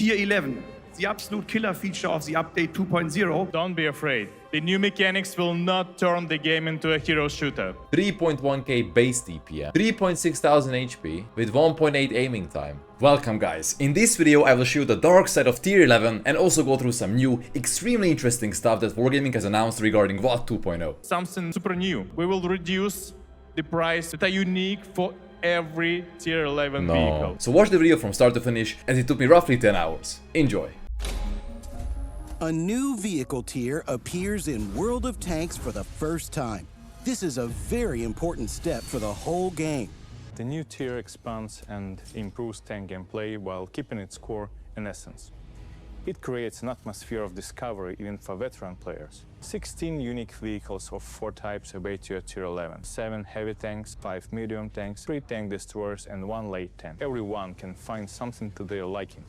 Tier 11, the absolute killer feature of the update 2.0. Don't be afraid. The new mechanics will not turn the game into a hero shooter. 3.1k base DPM, 3,600 HP with 1.8 aiming time. Welcome guys, in this video I will show you the dark side of tier 11 and also go through some new, extremely interesting stuff that Wargaming has announced regarding WOT 2.0. Something super new. We will reduce the price that are unique for every tier 11 vehicle. So watch the video from start to finish, as it took me roughly 10 hours. Enjoy. A new vehicle tier appears in World of Tanks for the first time. This is a very important step for the whole game. The new tier expands and improves tank gameplay while keeping its core and essence. It creates an atmosphere of discovery even for veteran players. 16 unique vehicles of 4 types await you at tier 11. 7 heavy tanks, 5 medium tanks, 3 tank destroyers and 1 light tank. Everyone can find something to their liking.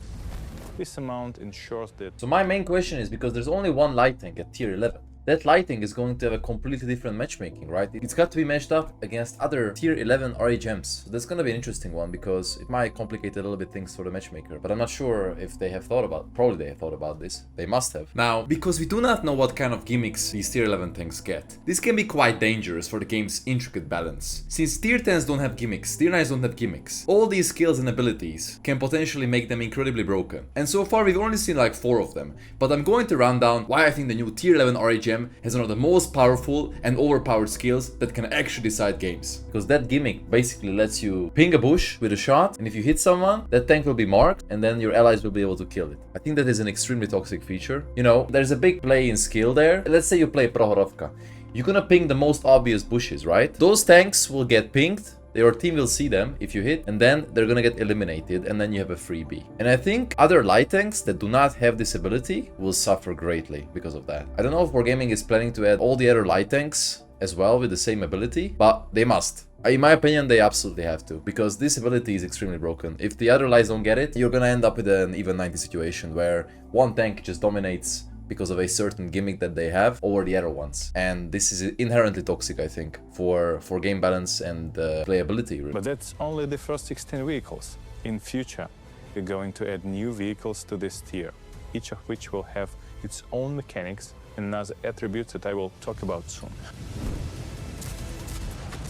This amount ensures that... So my main question is, because there's only one light tank at tier 11, that lighting is going to have a completely different matchmaking, right? It's got to be matched up against other tier 11 RHMs. So that's going to be an interesting one because it might complicate a little bit things for the matchmaker. But I'm not sure if they have thought about, probably they have thought about this. They must have. Now, because we do not know what kind of gimmicks these tier 11 tanks get, this can be quite dangerous for the game's intricate balance. Since tier 10s don't have gimmicks, tier 9s don't have gimmicks, all these skills and abilities can potentially make them incredibly broken. And so far we've only seen like 4 of them. But I'm going to run down why I think the new tier 11 RHM has one of the most powerful and overpowered skills that can actually decide games. Because that gimmick basically lets you ping a bush with a shot, and if you hit someone, that tank will be marked and then your allies will be able to kill it. I think that is an extremely toxic feature. You know, there's a big play in skill there. Let's say you play Prohorovka. You're gonna ping the most obvious bushes, right? Those tanks will get pinged. Your team will see them if you hit, and then they're gonna get eliminated, and then you have a freebie. And I think other light tanks that do not have this ability will suffer greatly because of that. I don't know if Wargaming is planning to add all the other light tanks as well with the same ability, but they must. In my opinion, they absolutely have to, because this ability is extremely broken. If the other lights don't get it, you're gonna end up with an even 90 situation where one tank just dominates because of a certain gimmick that they have over the other ones. And this is inherently toxic, I think, for game balance and playability. Really. But that's only the first 16 vehicles. In future, we're going to add new vehicles to this tier, each of which will have its own mechanics and other attributes that I will talk about soon.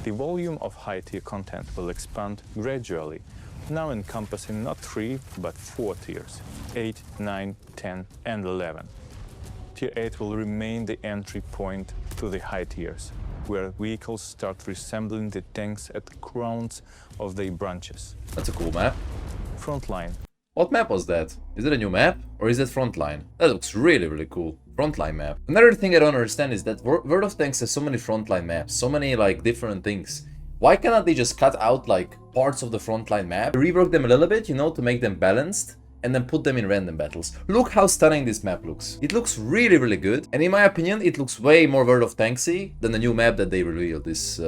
The volume of high tier content will expand gradually, now encompassing not 3 but 4 tiers, 8, 9, 10 and 11. Tier 8 will remain the entry point to the high tiers, where vehicles start resembling the tanks at the crowns of their branches. That's a cool map. Frontline. What map was that? Is it a new map? Or is it Frontline? That looks really, really cool. Frontline map. Another thing I don't understand is that World of Tanks has so many frontline maps, so many like different things. Why cannot they just cut out like parts of the frontline map, rework them a little bit, you know, to make them balanced, and then put them in random battles? Look how stunning this map looks. It looks really, really good. And in my opinion, it looks way more World of Tanksy than the new map that they revealed. This,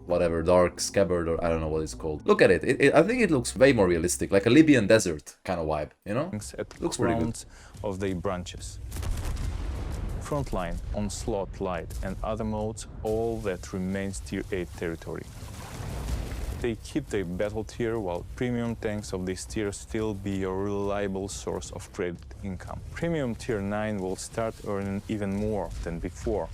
whatever, Dark Scabbard, or I don't know what it's called. Look at it. I think it looks way more realistic, like a Libyan desert kind of vibe, you know? At Looks really good. Of their branches. Frontline, Onslaught, Light and other modes, all that remains tier 8 territory. They keep their battle tier, while premium tanks of this tier still be a reliable source of credit income. Premium tier 9 will start earning even more than before,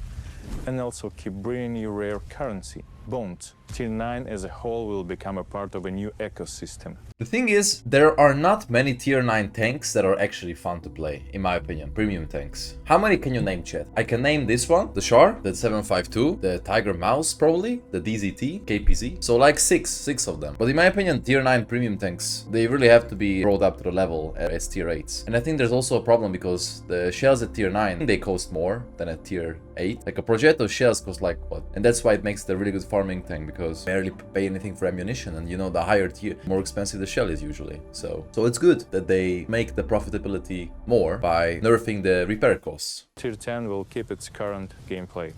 and also keep bringing you rare currency, bonds. Tier 9 as a whole will become a part of a new ecosystem. The thing is, there are not many tier 9 tanks that are actually fun to play, in my opinion, premium tanks. How many can you name, chat? I can name this one, the Char, the 752, the Tiger Mouse probably, the DZT, KPZ. So like six of them. But in my opinion, tier 9 premium tanks, they really have to be brought up to the level as tier 8s. And I think there's also a problem because the shells at tier 9, they cost more than at tier 8. Like a Progetto shells cost like what? And that's why it makes the really good farming tank, because barely pay anything for ammunition, and you know, the higher tier, more expensive the shell is usually. So it's good that they make the profitability more by nerfing the repair costs. Tier 10 will keep its current gameplay,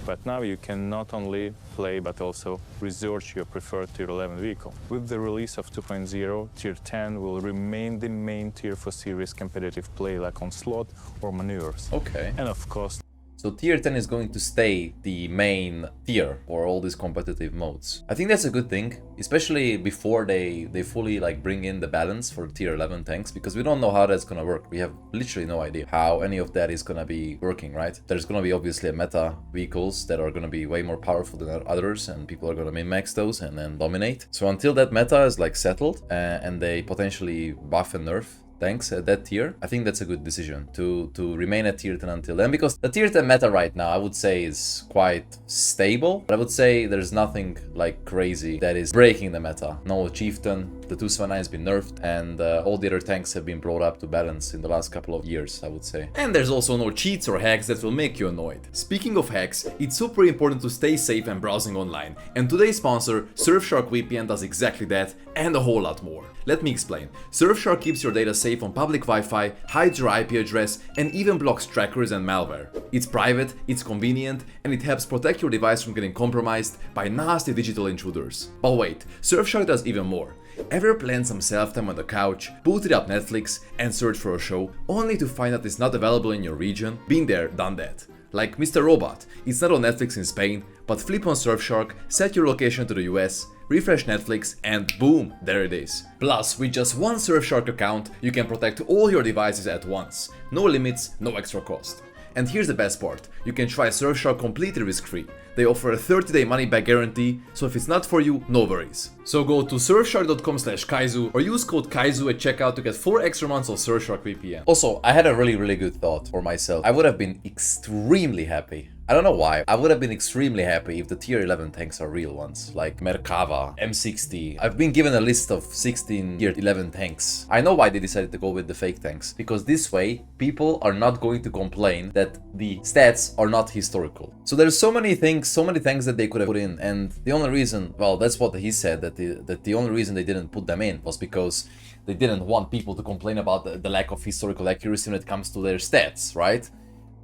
but now you can not only play but also research your preferred tier 11 vehicle. With the release of 2.0, tier 10 will remain the main tier for serious competitive play like Onslaught or Maneuvers. Okay. And of course, So tier 10 is going to stay the main tier for all these competitive modes. I think that's a good thing, especially before they fully like bring in the balance for tier 11 tanks, because we don't know how that's gonna work. We have literally no idea how any of that is gonna be working, right? There's gonna be obviously a meta vehicles that are gonna be way more powerful than others, and people are gonna min-max those and then dominate. So until that meta is like settled and they potentially buff and nerf tanks at that tier, I think that's a good decision to remain at tier 10 until then, because the tier 10 meta right now I would say is quite stable, but I would say there's nothing like crazy that is breaking the meta. No chieftain, the 279 has been nerfed, and all the other tanks have been brought up to balance in the last couple of years, I would say. And there's also no cheats or hacks that will make you annoyed. Speaking of hacks, it's super important to stay safe when browsing online, and today's sponsor, Surfshark VPN, does exactly that and a whole lot more. Let me explain. Surfshark keeps your data safe on public Wi-Fi, hides your IP address, and even blocks trackers and malware. It's private, it's convenient, and it helps protect your device from getting compromised by nasty digital intruders. But wait, Surfshark does even more. Ever planned some self-time on the couch, booted up Netflix, and search for a show, only to find that it's not available in your region? Been there, done that. Like Mr. Robot, it's not on Netflix in Spain, but flip on Surfshark, set your location to the US, refresh Netflix, and boom, there it is. Plus, with just one Surfshark account, you can protect all your devices at once. No limits, no extra cost. And here's the best part, you can try Surfshark completely risk-free. They offer a 30-day money-back guarantee, so if it's not for you, no worries. So go to surfshark.com/kajzoo or use code kajzoo at checkout to get 4 extra months of Surfshark VPN. Also, I had a really good thought for myself. I would have been extremely happy. I don't know why. I would have been extremely happy if the tier 11 tanks are real ones, like Merkava, M60. I've been given a list of 16 tier 11 tanks. I know why they decided to go with the fake tanks, because this way people are not going to complain that the stats are not historical. So there's so many things, so many tanks that they could have put in, and the only reason, well, that's what he said, that the only reason they didn't put them in was because they didn't want people to complain about the lack of historical accuracy when it comes to their stats, right?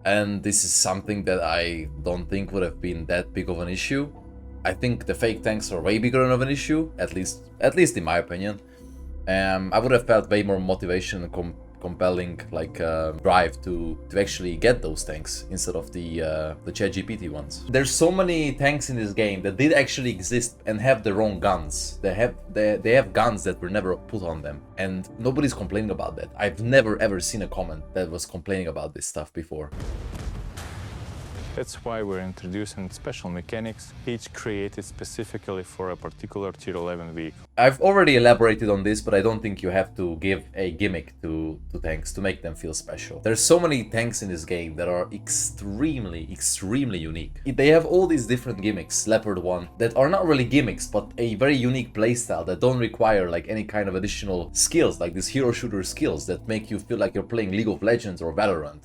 And this is something that I don't think would have been that big of an issue. I think the fake tanks are way bigger of an issue, at least in my opinion. I would have felt way more motivation and compelling like drive to actually get those tanks instead of the ChatGPT ones. There's so many tanks in this game that did actually exist and have their own guns. They have guns that were never put on them, and nobody's complaining about that. I've never ever seen a comment that was complaining about this stuff before. That's why we're introducing special mechanics, each created specifically for a particular tier 11 vehicle. I've already elaborated on this, but I don't think you have to give a gimmick to tanks to make them feel special. There's so many tanks in this game that are extremely unique. They have all these different gimmicks, Leopard 1, that are not really gimmicks, but a very unique playstyle that don't require like any kind of additional skills, like these hero shooter skills that make you feel like you're playing League of Legends or Valorant,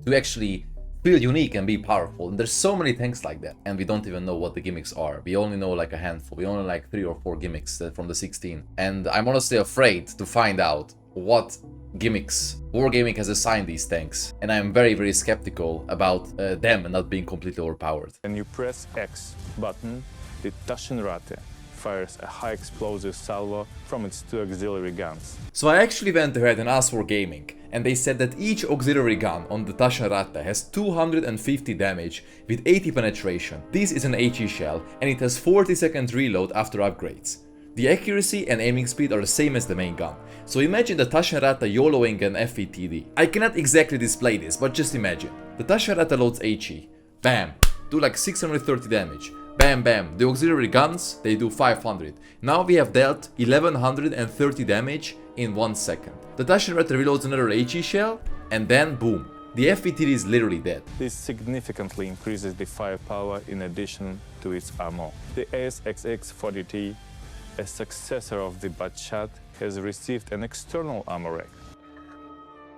to actually feel unique and be powerful. And there's so many tanks like that, and we don't even know what the gimmicks are. We only know like a handful. We only like 3 or 4 gimmicks from the 16, and I'm honestly afraid to find out what gimmicks Wargaming has assigned these tanks, and I'm very skeptical about them not being completely overpowered. When you press X button, the Tashenratte fires a high explosive salvo from its 2 auxiliary guns. So I actually went ahead and asked Wargaming, and they said that each auxiliary gun on the Tashenratte has 250 damage with 80 penetration. This is an HE shell, and it has 40 seconds reload after upgrades. The accuracy and aiming speed are the same as the main gun. So imagine the Tashenratte YOLOing an FETD. I cannot exactly display this, but just imagine. The Tashenratte loads HE. Bam! Do like 630 damage. Bam bam, the auxiliary guns, they do 500. Now we have dealt 1130 damage in 1 second. The Tashenratte reloads another HE shell, and then boom, the FETD is literally dead. This significantly increases the firepower in addition to its ammo. The ASXX-40T, a successor of the Batchat, has received an external ammo rack.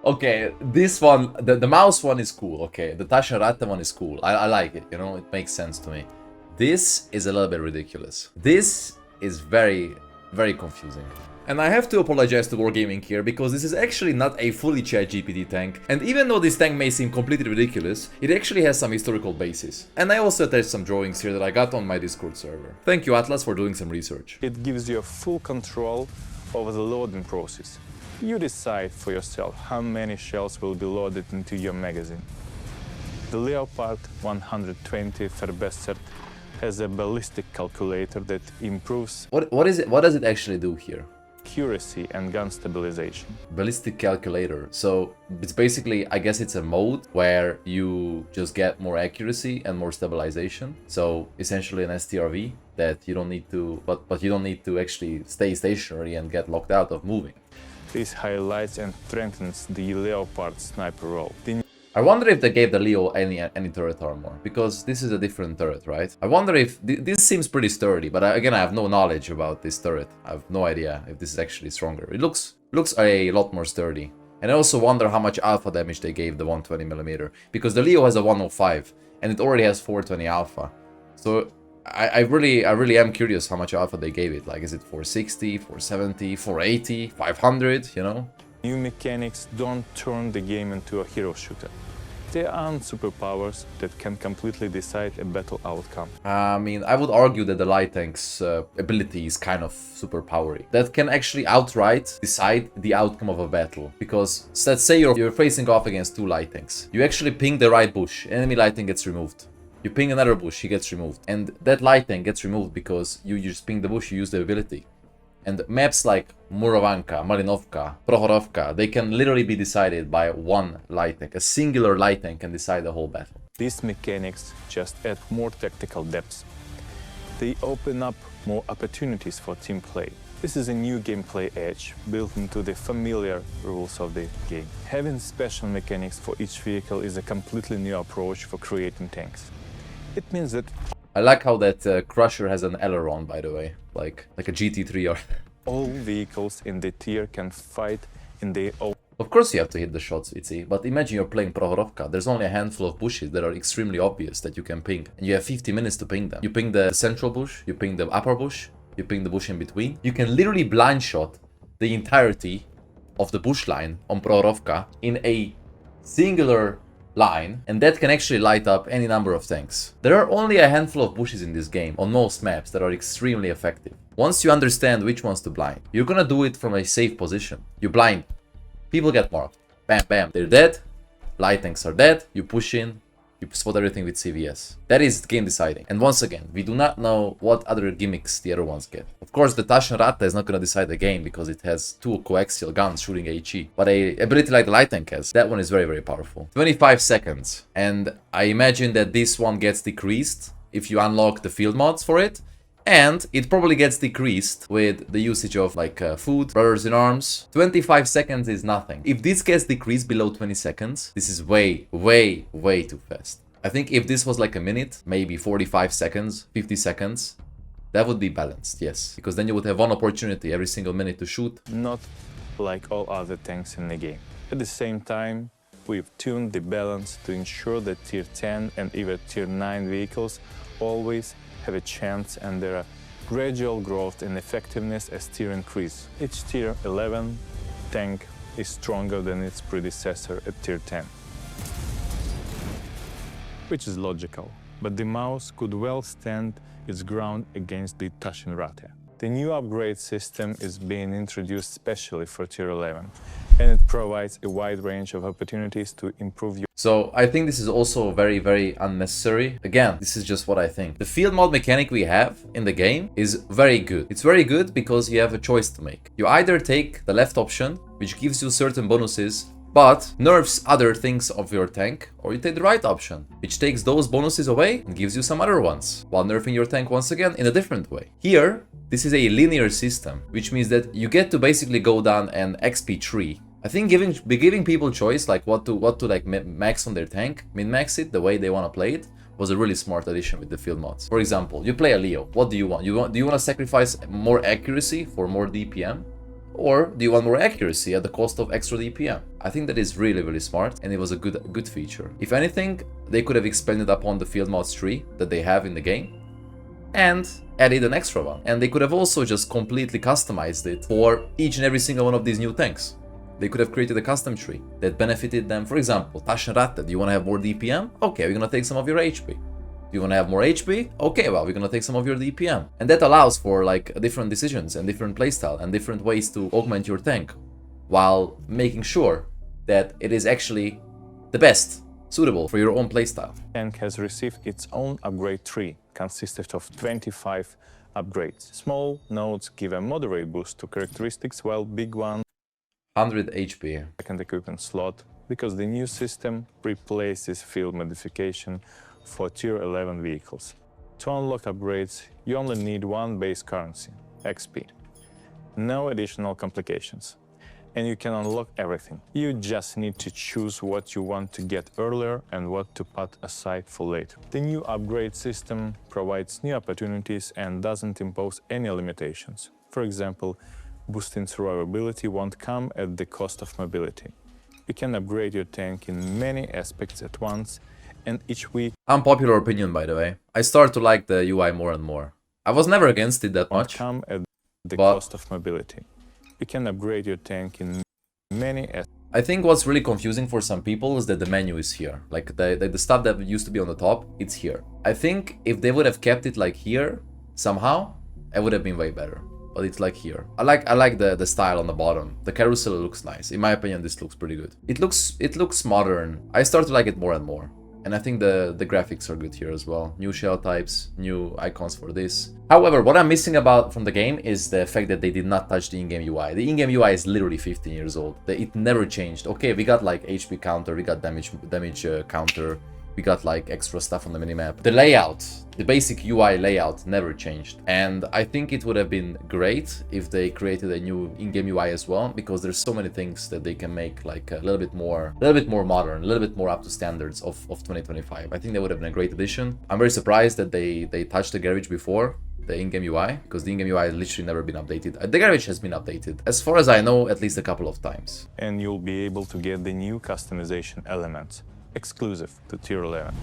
Okay, this one, the mouse one is cool, okay, the Tashenratte one is cool. I like it, you know, it makes sense to me. This is a little bit ridiculous. This is very confusing. And I have to apologize to Wargaming here, because this is actually not a fully ChatGPT tank, and even though this tank may seem completely ridiculous, it actually has some historical basis. And I also attached some drawings here that I got on my Discord server. Thank you, Atlas, for doing some research. It gives you full control over the loading process. You decide for yourself how many shells will be loaded into your magazine. The Leopard 120 Verbessert has a ballistic calculator that improves What is it? What does it actually do here? accuracy and gun stabilization. Ballistic calculator. So it's basically, I guess it's a mode where you just get more accuracy and more stabilization. So essentially an STRV that you don't need to, but you don't need to actually stay stationary and get locked out of moving. This highlights and strengthens the Leopard sniper role. The I wonder if they gave the Leo any turret armor, because this is a different turret, right? I wonder if this seems pretty sturdy, but again, I have no knowledge about this turret. I have no idea if this is actually stronger. It looks a lot more sturdy. And I also wonder how much alpha damage they gave the 120mm, because the Leo has a 105 and it already has 420 alpha. So I really am curious how much alpha they gave it. Like, is it 460, 470, 480, 500, you know? new mechanics don't turn the game into a hero shooter. They aren't superpowers that can completely decide a battle outcome. I mean, I would argue that the light tank's ability is kind of superpowery. That can actually outright decide the outcome of a battle. Because let's say you're facing off against two light tanks. You actually ping the right bush, enemy light tank gets removed. You ping another bush, he gets removed. And that light tank gets removed because you just ping the bush, you use the ability. And maps like Murovanka, Malinovka, Prohorovka, they can literally be decided by one light tank. A singular light tank can decide the whole battle. These mechanics just add more tactical depth. They open up more opportunities for team play. This is a new gameplay edge built into the familiar rules of the game. Having special mechanics for each vehicle is a completely new approach for creating tanks. It means that I like how that Crusher has an aileron, by the way, like a GT3 or... all vehicles in the tier can fight in their own. Of course you have to hit the shots, Itzy, but imagine you're playing Prohorovka. There's only a handful of bushes that are extremely obvious that you can ping, and you have 50 minutes to ping them. You ping the central bush, you ping the upper bush, you ping the bush in between. You can literally blind shot the entirety of the bush line on Prohorovka in a singular line, and that can actually light up any number of tanks. There are only a handful of bushes in this game on most maps that are extremely effective. Once you understand which ones to blind, you're gonna do it from a safe position. You blind, people get marked, bam bam, they're dead, light tanks are dead, you push in, you spot everything with CVS. That is game deciding. And once again, we do not know what other gimmicks the other ones get. Of course, the Tashenratte is not gonna decide the game because it has two coaxial guns shooting HE. But a ability like the light tank has, that one is very, very powerful. 25 seconds. And I imagine that this one gets decreased if you unlock the field mods for it. And it probably gets decreased with the usage of like food, brothers in arms. 25 seconds is nothing. If this gets decreased below 20 seconds, this is way, way, way too fast. I think if this was like a minute, maybe 45 seconds, 50 seconds, that would be balanced, yes. Because then you would have one opportunity every single minute to shoot. Not like all other tanks in the game. At the same time, we've tuned the balance to ensure that tier 10 and even tier 9 vehicles always have a chance, and there are gradual growth in effectiveness as tier increase. Each tier 11 tank is stronger than its predecessor at tier 10. Which is logical, but the mouse could well stand its ground against the Tashenratte. The new upgrade system is being introduced specially for tier 11, and it provides a wide range of opportunities to improve your... So I think this is also very, very unnecessary. Again, this is just what I think. The field mod mechanic we have in the game is very good. It's very good because you have a choice to make. You either take the left option, which gives you certain bonuses, but nerfs other things of your tank, or you take the right option, which takes those bonuses away and gives you some other ones, while nerfing your tank once again in a different way. Here, this is a linear system, which means that you get to basically go down an XP tree. I think giving people choice, like what to like max on their tank, min-max it the way they want to play it, was a really smart addition with the field mods. For example, you play a Leo. What do you want? Do you want to sacrifice more accuracy for more DPM? Or do you want more accuracy at the cost of extra DPM? I think that is really, really smart, and it was a good feature. If anything, they could have expanded upon the field mods tree that they have in the game and added an extra one. And they could have also just completely customized it for each and every single one of these new tanks. They could have created a custom tree that benefited them. For example, Tashenratte, do you want to have more DPM? Okay, we're gonna take some of your HP. Do you want to have more HP? Okay, well, we're gonna take some of your DPM. And that allows for like different decisions and different playstyle and different ways to augment your tank, while making sure that it is actually the best suitable for your own playstyle. Tank has received its own upgrade tree, consisted of 25 upgrades. Small nodes give a moderate boost to characteristics, while big ones 100 HP. second equipment slot, because the new system replaces field modification for tier 11 vehicles. To unlock upgrades, you only need one base currency, XP. No additional complications. And you can unlock everything. You just need to choose what you want to get earlier and what to put aside for later. The new upgrade system provides new opportunities and doesn't impose any limitations. For example, boosting survivability won't come at the cost of mobility. You can upgrade your tank in many aspects at once, and each week Unpopular opinion, by the way. I start to like the UI more and more. I was never against it that won't much. come at the but- cost of mobility. You can upgrade your tank in many aspects. I think what's really confusing for some people is that the menu is here. Like the stuff that used to be on the top, it's here. I think if they would have kept it like here, somehow, it would have been way better. But it's like here. I like the style on the bottom. The carousel looks nice. In my opinion, this looks pretty good. It looks modern. I start to like it more and more. And I think the graphics are good here as well. New shell types, new icons for this. However, what I'm missing about from the game is the fact that they did not touch the in-game UI. The in-game UI is literally 15 years old. It never changed. Okay, we got like HP counter, we got damage counter, we got like extra stuff on the minimap. The layout, the basic UI layout never changed. And I think it would have been great if they created a new in-game UI as well, because there's so many things that they can make like a little bit more modern, a little bit more up to standards of 2025. I think that would have been a great addition. I'm very surprised that they touched the garage before the in-game UI, because the in-game UI has literally never been updated. The garage has been updated, as far as I know, at least a couple of times. And you'll be able to get the new customization elements, exclusive to tier 11.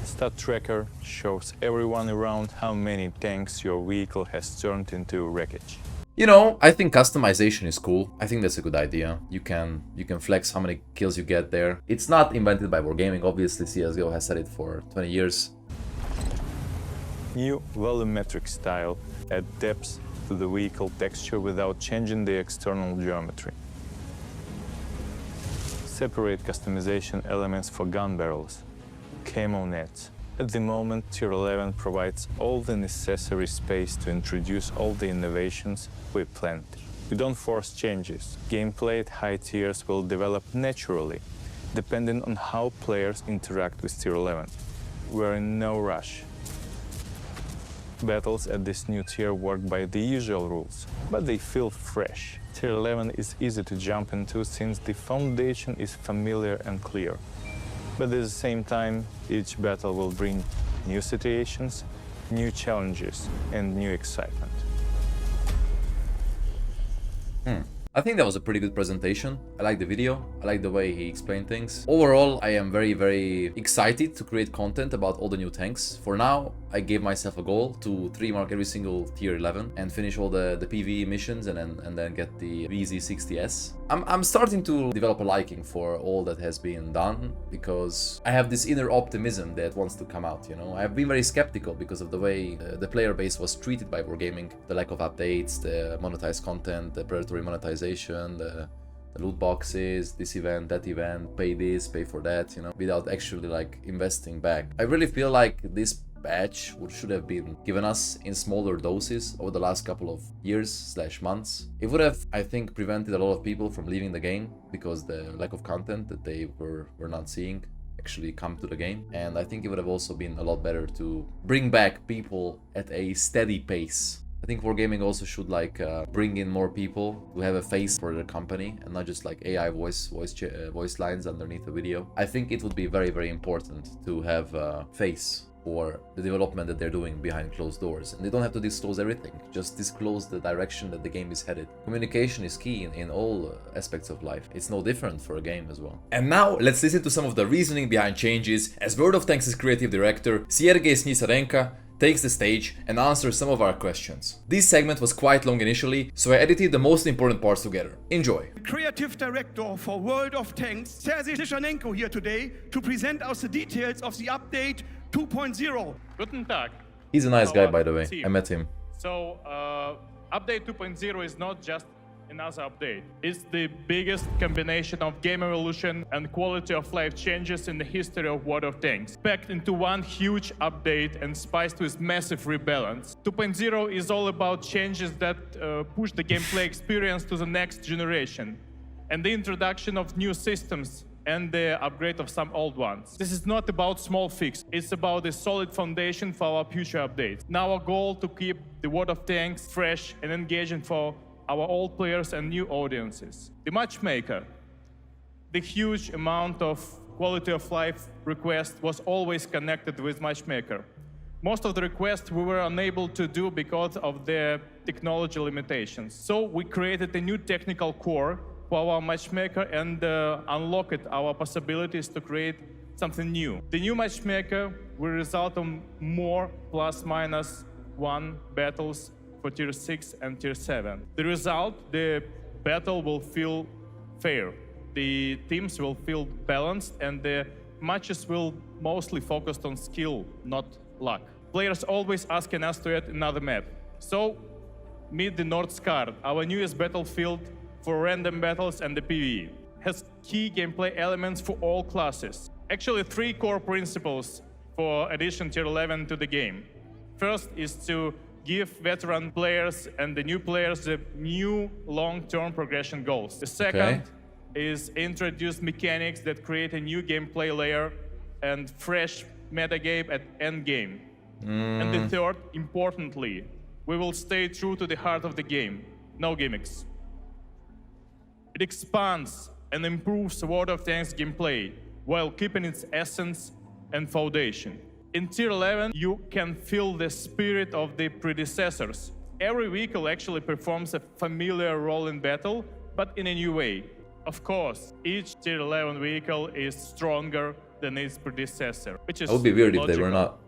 Stat tracker shows everyone around how many tanks your vehicle has turned into wreckage. You know, I think customization is cool. I think that's a good idea. You can flex how many kills you get there. It's not invented by Wargaming, obviously. CSGO has said it for 20 years. New volumetric style add depth to the vehicle texture without changing the external geometry. Separate customization elements for gun barrels, camo nets. At the moment, Tier 11 provides all the necessary space to introduce all the innovations we planned. We don't force changes. Gameplay at high tiers will develop naturally, depending on how players interact with Tier 11. We're in no rush. Battles at this new tier work by the usual rules, but they feel fresh. Tier 11 is easy to jump into since the foundation is familiar and clear. But at the same time, each battle will bring new situations, new challenges, and new excitement. I think that was a pretty good presentation. I like the video. I like the way he explained things. Overall, I am very, very excited to create content about all the new tanks. For now, I gave myself a goal to 3-mark every single tier 11 and finish all the PvE missions and then get the VZ60S. I'm starting to develop a liking for all that has been done, because I have this inner optimism that wants to come out, you know. I've been very skeptical because of the way the player base was treated by Wargaming. The lack of updates, the monetized content, the predatory monetization, the loot boxes, this event, that event, pay this, pay for that, you know, without actually like investing back. I really feel like this patch should have been given us in smaller doses over the last couple of years/months. It would have, I think, prevented a lot of people from leaving the game, because the lack of content that they were not seeing actually come to the game. And I think it would have also been a lot better to bring back people at a steady pace. I think Wargaming also should like bring in more people who have a face for the company and not just like AI voice lines underneath the video. I think it would be very, very important to have a face for the development that they're doing behind closed doors. And they don't have to disclose everything, just disclose the direction that the game is headed. Communication is key in all aspects of life. It's no different for a game as well. And now let's listen to some of the reasoning behind changes as World of Tanks' creative director Sergey takes the stage and answers some of our questions. This segment was quite long initially, so I edited the most important parts together. Enjoy! Creative Director for World of Tanks, Sergey here today to present us the details of the update 2.0. Guten Tag. He's a nice guy, Our by the way. team. I met him. So, update 2.0 is not just another update. It's the biggest combination of game evolution and quality of life changes in the history of World of Tanks, packed into one huge update and spiced with massive rebalance. 2.0 is all about changes that push the gameplay experience to the next generation, and the introduction of new systems and the upgrade of some old ones. This is not about small fix, it's about a solid foundation for our future updates. Now our goal to keep the World of Tanks fresh and engaging for our old players and new audiences. The matchmaker. The huge amount of quality of life requests was always connected with matchmaker. Most of the requests we were unable to do because of the technology limitations. So we created a new technical core for our matchmaker and unlocked our possibilities to create something new. The new matchmaker will result in more ±1 battles for Tier 6 and Tier 7. The result, the battle will feel fair. The teams will feel balanced and the matches will mostly focus on skill, not luck. Players always asking us to add another map. So, meet the North Scar, our newest battlefield for random battles and the PvE. Has key gameplay elements for all classes. Actually, 3 core principles for addition Tier 11 to the game. First is to give veteran players and the new players the new long-term progression goals. The second is introduce mechanics that create a new gameplay layer and fresh metagame at endgame. And the third, importantly, we will stay true to the heart of the game. No gimmicks. It expands and improves World of Tanks gameplay while keeping its essence and foundation. In Tier 11, you can feel the spirit of the predecessors. Every vehicle actually performs a familiar role in battle, but in a new way. Of course, each Tier 11 vehicle is stronger than its predecessor, which is It would be weird logical. if they were not.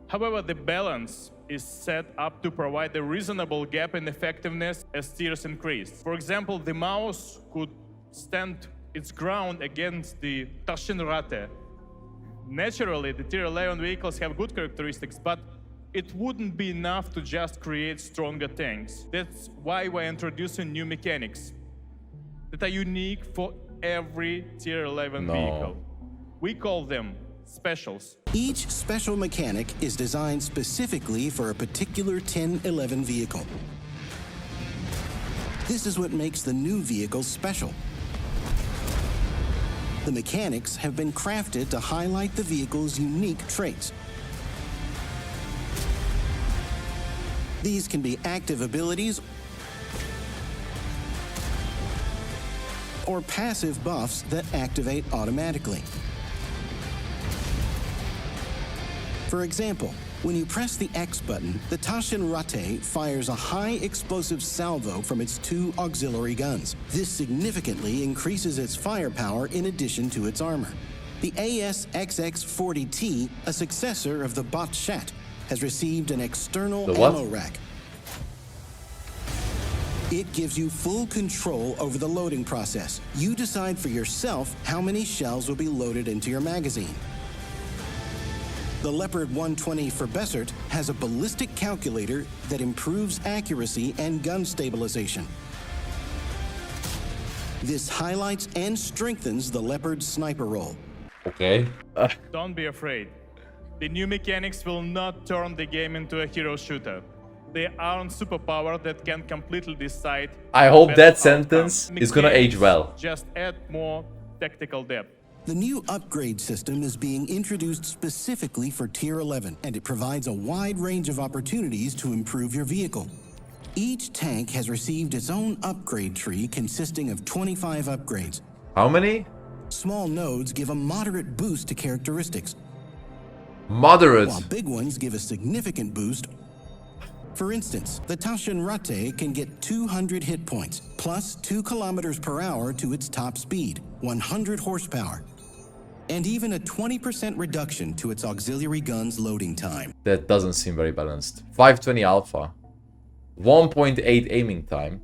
However, the balance is set up to provide a reasonable gap in effectiveness as tiers increase. For example, the mouse could stand its ground against the Tashenratte. Naturally, the Tier 11 vehicles have good characteristics, but it wouldn't be enough to just create stronger tanks. That's why we're introducing new mechanics that are unique for every Tier 11 vehicle. We call them specials. Each special mechanic is designed specifically for a particular 10-11 vehicle. This is what makes the new vehicle special. The mechanics have been crafted to highlight the vehicle's unique traits. These can be active abilities or passive buffs that activate automatically. For example, when you press the X button, the Tashenratte fires a high explosive salvo from its 2 auxiliary guns. This significantly increases its firepower in addition to its armor. The ASXX40T, a successor of the Bot-Shat, has received an external ammo rack. It gives you full control over the loading process. You decide for yourself how many shells will be loaded into your magazine. The Leopard 120 for Bessert has a ballistic calculator that improves accuracy and gun stabilization. This highlights and strengthens the Leopard's sniper role. Okay. Don't be afraid. The new mechanics will not turn the game into a hero shooter. They aren't superpower that can completely decide. I hope better that sentence outcome. is gonna age well. Just add more tactical depth. The new upgrade system is being introduced specifically for Tier 11, and it provides a wide range of opportunities to improve your vehicle. Each tank has received its own upgrade tree consisting of 25 upgrades. How many? Small nodes give a moderate boost to characteristics, Moderate. while big ones give a significant boost. For instance, the Tashenratte can get 200 hit points, plus 2 kilometers per hour to its top speed, 100 horsepower, and even a 20% reduction to its auxiliary gun's loading time. That doesn't seem very balanced. 520 alpha, 1.8 aiming time,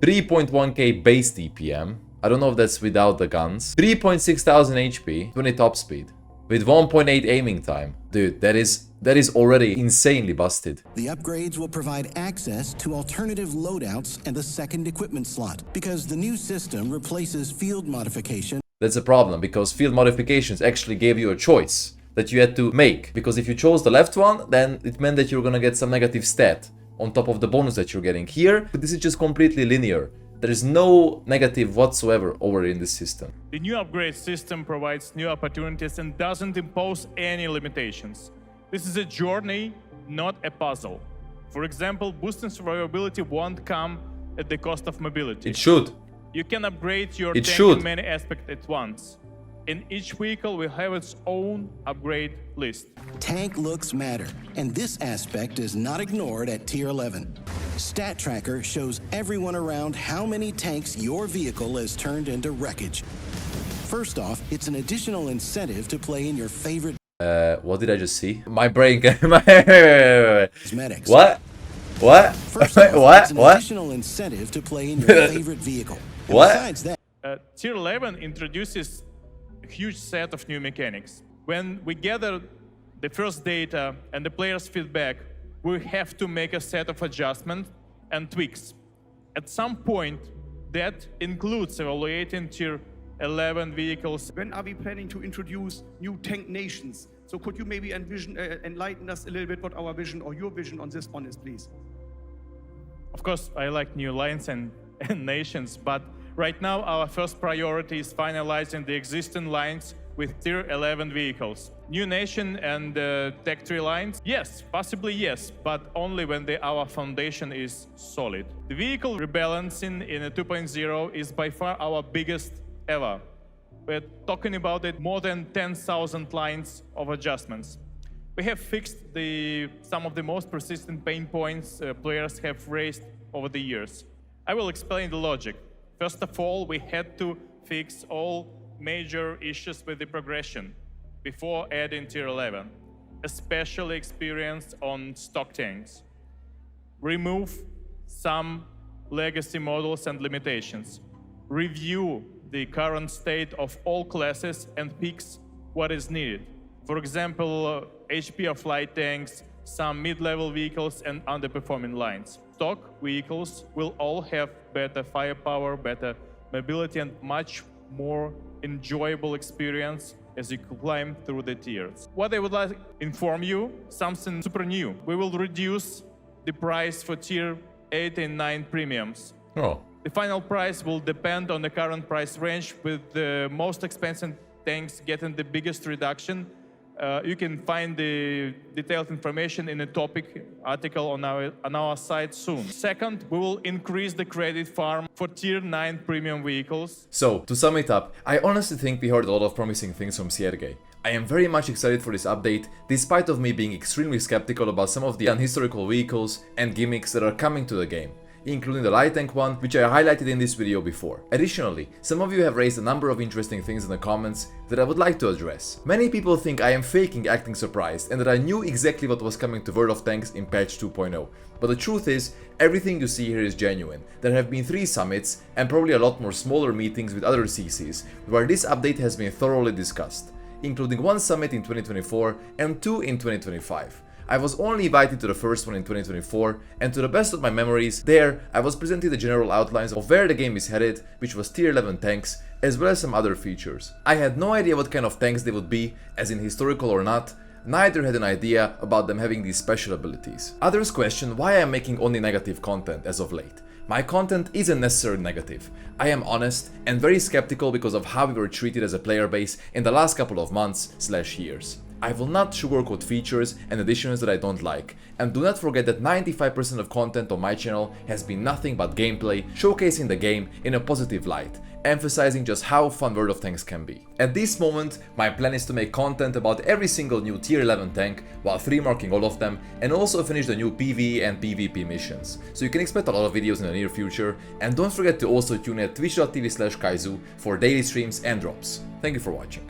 3.1k base DPM. I don't know if that's without the guns. 3.6 thousand HP, 20 top speed. with 1.8 aiming time. Dude, that is already insanely busted. The upgrades will provide access to alternative loadouts and a second equipment slot, because the new system replaces field modification. That's a problem, because field modifications actually gave you a choice that you had to make. Because if you chose the left one, then it meant that you were gonna get some negative stat on top of the bonus that you're getting here. But this is just completely linear. There is no negative whatsoever over in this system. The new upgrade system provides new opportunities and doesn't impose any limitations. This is a journey, not a puzzle. For example, boosting survivability won't come at the cost of mobility. It should. You can upgrade your It tank should. in many aspects at once. And each vehicle will have its own upgrade list. Tank looks matter, and this aspect is not ignored at Tier 11. Stat Tracker shows everyone around how many tanks your vehicle has turned into wreckage. First off, it's an additional incentive to play in your favorite What did I just see? My brain. medics. What? What? First off, What? it's an What? additional incentive to play in your favorite vehicle. And What? besides that, Tier 11 introduces a huge set of new mechanics. When we gather the first data and the players' feedback, we have to make a set of adjustments and tweaks. At some point, that includes evaluating Tier 11 vehicles. When are we planning to introduce new tank nations? So could you maybe enlighten us a little bit what our vision or your vision on this one is, please? Of course, I like new lines and nations, but right now our first priority is finalizing the existing lines with Tier 11 vehicles. New nation and tech tree lines? Yes, possibly yes, but only when our foundation is solid. The vehicle rebalancing in a 2.0 is by far our biggest ever. We're talking about it more than 10,000 lines of adjustments. We have fixed some of the most persistent pain points players have raised over the years. I will explain the logic. First of all, we had to fix all major issues with the progression before adding Tier 11, especially experience on stock tanks. Remove some legacy models and limitations. Review the current state of all classes and fix what is needed. For example, HP of light tanks, some mid-level vehicles and underperforming lines. Stock vehicles will all have better firepower, better mobility and much more enjoyable experience as you climb through the tiers. What I would like to inform you, something super new. We will reduce the price for Tier 8 and 9 premiums. Oh. The final price will depend on the current price range, with the most expensive tanks getting the biggest reduction. You can find the detailed information in a topic article on our site soon. Second, we will increase the credit farm for Tier 9 premium vehicles. So, to sum it up, I honestly think we heard a lot of promising things from Sergey. I am very much excited for this update, despite of me being extremely skeptical about some of the unhistorical vehicles and gimmicks that are coming to the game, including the light tank one, which I highlighted in this video before. Additionally, some of you have raised a number of interesting things in the comments that I would like to address. Many people think I am faking acting surprised and that I knew exactly what was coming to World of Tanks in patch 2.0. But the truth is, everything you see here is genuine. There have been 3 summits and probably a lot more smaller meetings with other CCs where this update has been thoroughly discussed, including 1 summit in 2024 and 2 in 2025. I was only invited to the first one in 2024, and to the best of my memories, there I was presented the general outlines of where the game is headed, which was Tier 11 tanks, as well as some other features. I had no idea what kind of tanks they would be, as in historical or not, neither had an idea about them having these special abilities. Others question why I am making only negative content as of late. My content isn't necessarily negative. I am honest and very skeptical because of how we were treated as a player base in the last couple of months/years. I will not sugarcoat features and additions that I don't like, and do not forget that 95% of content on my channel has been nothing but gameplay, showcasing the game in a positive light, emphasizing just how fun World of Tanks can be. At this moment, my plan is to make content about every single new Tier 11 tank, while 3-marking all of them, and also finish the new PvE and PvP missions. So you can expect a lot of videos in the near future, and don't forget to also tune in at twitch.tv/kajzoo for daily streams and drops. Thank you for watching.